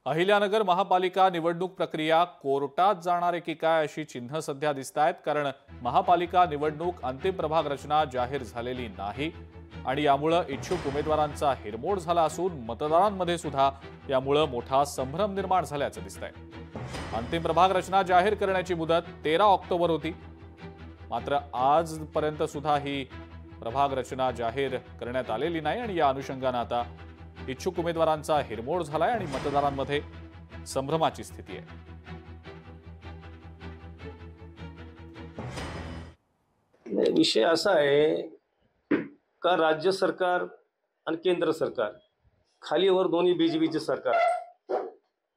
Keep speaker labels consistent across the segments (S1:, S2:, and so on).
S1: अहिल्यानगर महापालिका निवडणूक प्रक्रिया कोर्टात जाणार आहे की काय अशी चिन्ह सध्या दिसतायत। कारण महापालिका निवडणूक अंतिम प्रभाग रचना जाहीर झालेली नाही आणि यामुळे इच्छुक उमेदवारांचा हिरमोड झाला असून मतदारांमध्ये सुद्धा यामुळे मोठा संभ्रम निर्माण झाल्याचं दिसतंय। अंतिम प्रभाग रचना जाहीर करण्याची मुदत 13 ऑक्टोबर होती, मात्र आजपर्यंत सुद्धा ही प्रभाग रचना जाहीर करण्यात आलेली नाही आणि या अनुषंगाने आता इच्छुक उमेदवारांचा हिरमोड झालाय आणि मतदारांमध्ये संभ्रमाची स्थिती आहे।
S2: विषय असा आहे का राज्य सरकार आणि केंद्र सरकार खालीवर दोन्ही बीजेपीचे सरकार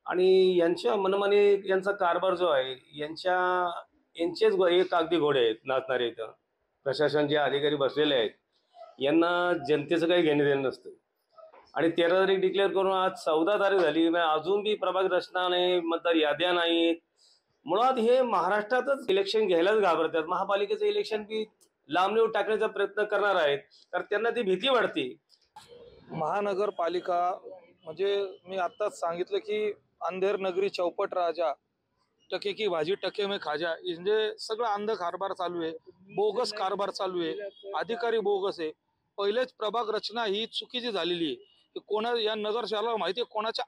S2: आणि यांच्या मनमानी यांचा कारभार जो आहे यांचेच एक कागदी घोडे आहेत नाचणारे। इथं प्रशासन जे अधिकारी बसलेले आहेत यांना जनतेचं काही घेणे देणं नसतं आणि 13 तारीख डिक्लेअर करून आज 14 तारीख झाली, अजून बी प्रभाग रचना नाही, मतदार याद्या नाहीत। मुळात हे महाराष्ट्रातच इलेक्शन घ्यायलाच घाबरतात। महापालिकेचं इलेक्शन बी लांबणीवर टाकण्याचा प्रयत्न करणार आहेत, तर त्यांना ती भीती वाटते।
S3: महानगरपालिका म्हणजे मी आत्ताच सांगितलं की अंधेर नगरी चौपट राजा, टके की भाजी टके में खाजा, म्हणजे सगळं अंध कारभार चालू आहे, बोगस कारभार चालू आहे, अधिकारी बोगस आहे। पहिलेच प्रभाग रचना ही चुकीची झालेली आहे। कोणा या नगर शहराला माहिती आहे कोणाच्या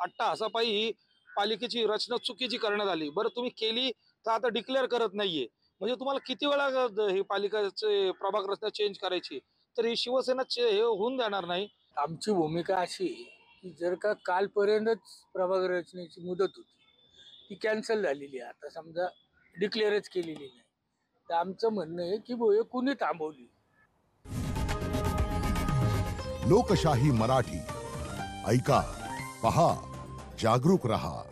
S3: अट्टाहासापायी ही पालिकेची रचना चुकीची करण्यात आली। बरं तुम्ही केली तर आता डिक्लेअर करत नाहीये, म्हणजे तुम्हाला किती वेळा ही पालिकेचे प्रभाग रचना चेंज करायची, तर ही शिवसेना हे होऊन जाणार नाही।
S4: आमची भूमिका अशी की जर का कालपर्यंतच प्रभाग रचनेची मुदत होती ती कॅन्सल झालेली आहे, आता समजा डिक्लेअरच केलेली नाही, तर आमचं म्हणणं आहे की हे कुणी थांबवली।
S5: लोकशाही मराठी ऐका, पहा, जागरूक रहा।